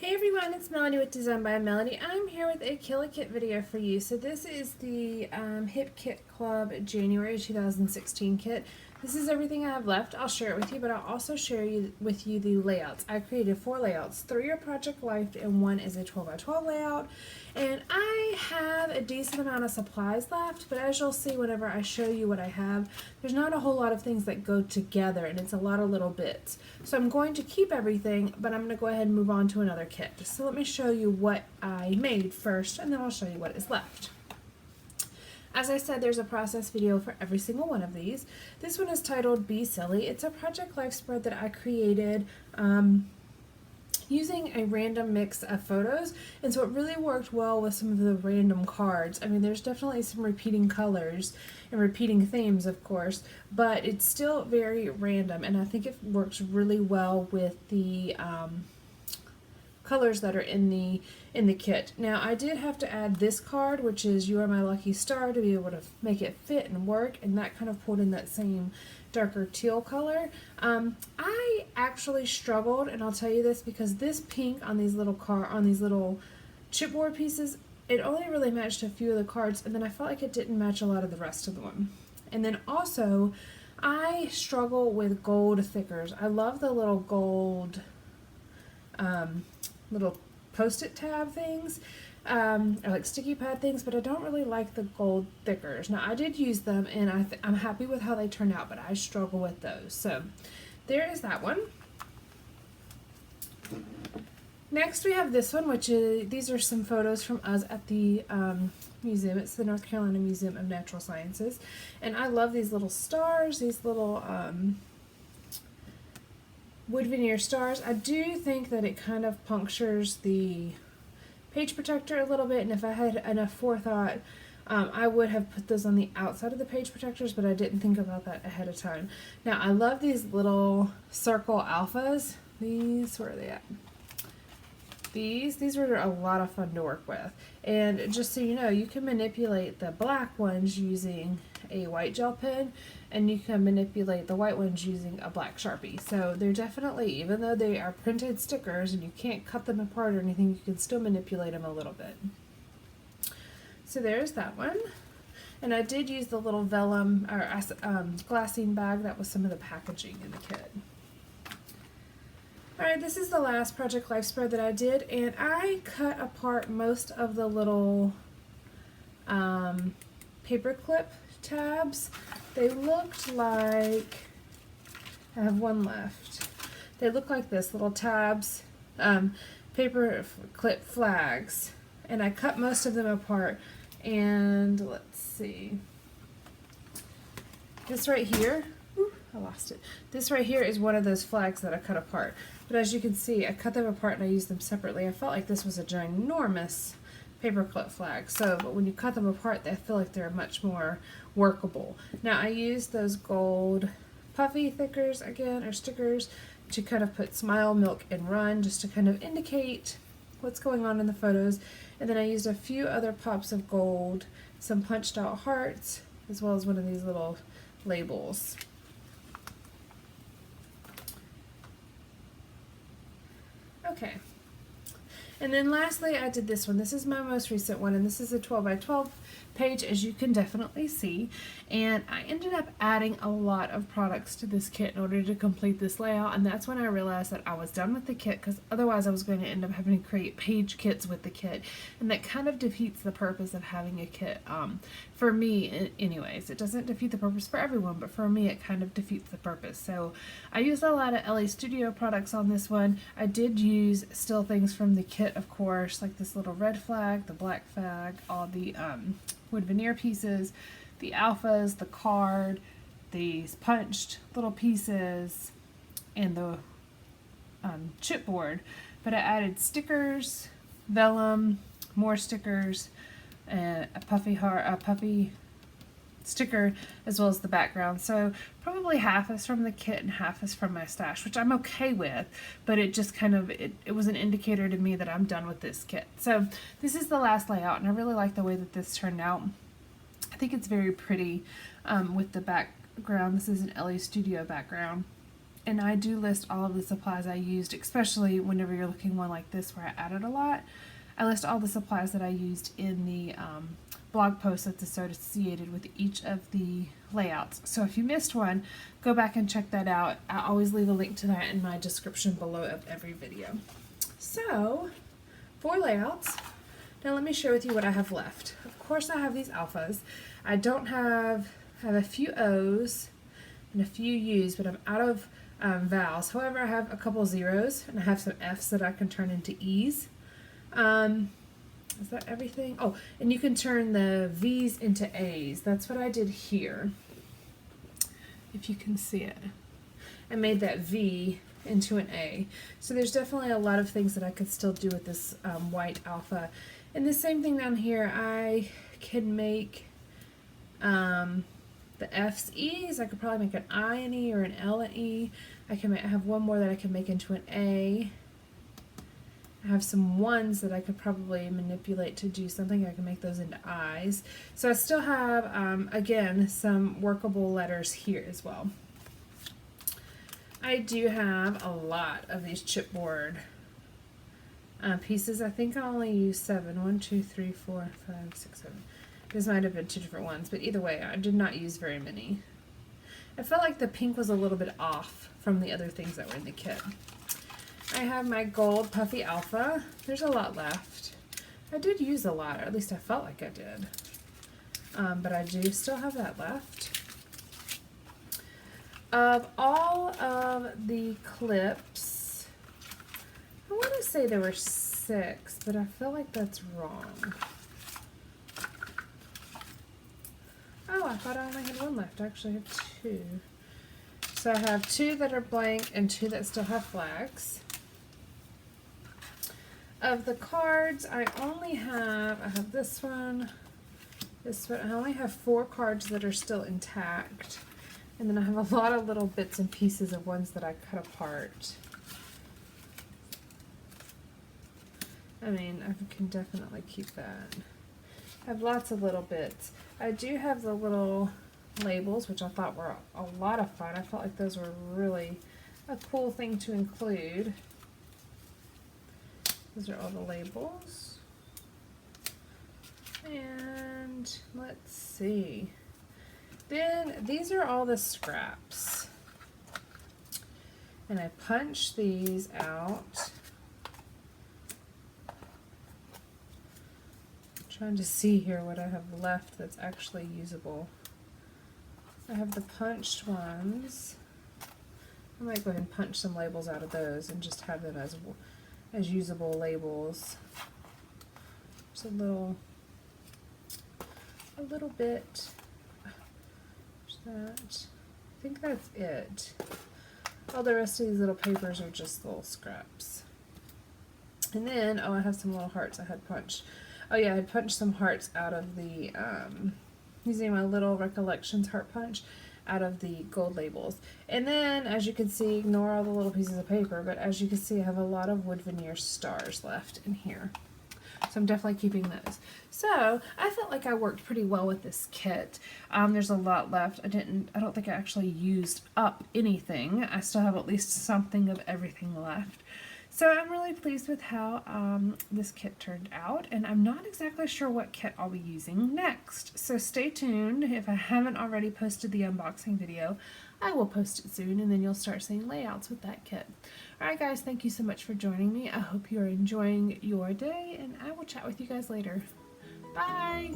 Hey everyone, it's Melanie with Design by Melanie. I'm here with a Kill a Kit video for you. So this is the Hip Kit Club January 2016 kit. This is everything I have left. I'll share it with you, but I'll also share with you the layouts. I created 4 layouts. 3 are Project Life and 1 is a 12 by 12 layout. And I have a decent amount of supplies left, but as you'll see whenever I show you what I have, there's not a whole lot of things that go together, and it's a lot of little bits. So I'm going to keep everything, but I'm going to go ahead and move on to another kit. So let me show you what I made first, and then I'll show you what is left. As I said, there's a process video for every single one of these. This one is titled Be Silly. It's a Project Life spread that I created using a random mix of photos, and so it really worked well with some of the random cards. I mean, there's definitely some repeating colors and repeating themes, of course, but it's still very random, and I think it works really well with the colors that are in the kit. Now I did have to add this card, which is You Are My Lucky Star, to be able to make it fit and work, and that kind of pulled in that same darker teal color. I actually struggled, and I'll tell you this, because this pink on these little chipboard pieces, it only really matched a few of the cards, and then I felt like it didn't match a lot of the rest of them. And then also I struggle with gold thickers. I love the little gold little post-it tab things, or like sticky pad things, but I don't really like the gold thickers. Now I did use them, and I'm happy with how they turned out, but I struggle with those. So there is that one. Next we have this one, which is, these are some photos from us at the museum. It's the North Carolina Museum of Natural Sciences, and I love these little stars, these little wood veneer stars. I do think that it kind of punctures the page protector a little bit, and if I had enough forethought, I would have put those on the outside of the page protectors, but I didn't think about that ahead of time. Now I love these little circle alphas. These, where are they at? These were a lot of fun to work with. And just so you know, you can manipulate the black ones using a white gel pen, and you can manipulate the white ones using a black Sharpie. So they're definitely, even though they are printed stickers and you can't cut them apart or anything, you can still manipulate them a little bit. So there's that one. And I did use the little vellum or glassine bag that was some of the packaging in the kit. Alright, this is the last Project Life spread that I did, and I cut apart most of the little paper clip tabs. They looked like, I have one left. They look like this, little tabs, paper clip flags, and I cut most of them apart. And let's see, this right here, I lost it. This right here is one of those flags that I cut apart. But as you can see, I cut them apart and I used them separately. I felt like this was a ginormous paperclip flag. So, but when you cut them apart, I feel like they're much more workable. Now I used those gold puffy thickers again, or stickers, to kind of put Smile, Milk, and Run, just to kind of indicate what's going on in the photos. And then I used a few other pops of gold, some punched out hearts, as well as one of these little labels. Okay, and then lastly I did this one. This is my most recent one, and this is a 12 by 12 page, as you can definitely see, and I ended up adding a lot of products to this kit in order to complete this layout, and that's when I realized that I was done with the kit, because otherwise I was going to end up having to create page kits with the kit, and that kind of defeats the purpose of having a kit. For me anyways, it doesn't defeat the purpose for everyone, but for me it kind of defeats the purpose. So I used a lot of LA Studio products on this one. I did use still things from the kit, of course, like this little red flag, the black flag, all the wood veneer pieces, the alphas, the card, these punched little pieces, and the chipboard. But I added stickers, vellum, more stickers, a puffy sticker, as well as the background. So probably half is from the kit and half is from my stash, which I'm okay with, but it just kind of, it was an indicator to me that I'm done with this kit. So this is the last layout, and I really like the way that this turned out. I think it's very pretty with the background. This is an LA Studio background. and I do list all of the supplies I used, especially whenever you're looking one like this where I added a lot. I list all the supplies that I used in the blog post that's associated with each of the layouts. So if you missed one, go back and check that out. I always leave a link to that in my description below of every video. So, 4 layouts. Now let me share with you what I have left. Of course I have these alphas. I don't have, I have a few O's and a few U's, but I'm out of vowels. However, I have a couple zeros and I have some F's that I can turn into E's. Is that everything? Oh, and you can turn the V's into A's. That's what I did here. If you can see it. I made that V into an A. So there's definitely a lot of things that I could still do with this white alpha. And the same thing down here, I can make the F's E's. I could probably make an I an E or an L an E. I have one more that I can make into an A. I have some ones that I could probably manipulate to do something. I can make those into I's. So I still have, again, some workable letters here as well. I do have a lot of these chipboard pieces. I think I only used 7. 1, 2, 3, 4, 5, 6, 7. These might have been 2 different ones, but either way, I did not use very many. I felt like the pink was a little bit off from the other things that were in the kit. I have my gold puffy alpha. There's a lot left. I did use a lot, or at least I felt like I did. But I do still have that left. Of all of the clips, I want to say there were 6, but I feel like that's wrong. Oh, I thought I only had 1 left. I actually have 2. So I have 2 that are blank and 2 that still have flags. Of the cards, I have this one, I only have 4 cards that are still intact. And then I have a lot of little bits and pieces of ones that I cut apart. I mean, I can definitely keep that. I have lots of little bits. I do have the little labels, which I thought were a lot of fun. I felt like those were really a cool thing to include. Those are all the labels. And let's see. Then these are all the scraps. And I punch these out. I'm trying to see here what I have left that's actually usable. I have the punched ones. I might go ahead and punch some labels out of those and just have them as usable labels. Just a little bit. There's that. I think that's it. All the rest of these little papers are just little scraps. And then, oh, I have some little hearts I had punched. Oh yeah, I had punched some hearts out of the, using my little recollections heart punch out of the gold labels. And then, as you can see, ignore all the little pieces of paper, but as you can see, I have a lot of wood veneer stars left in here. So I'm definitely keeping those. So I felt like I worked pretty well with this kit. There's a lot left. I don't think I actually used up anything. I still have at least something of everything left. So I'm really pleased with how this kit turned out, and I'm not exactly sure what kit I'll be using next. So stay tuned. If I haven't already posted the unboxing video, I will post it soon, and then you'll start seeing layouts with that kit. Alright guys, thank you so much for joining me. I hope you're enjoying your day, and I will chat with you guys later. Bye!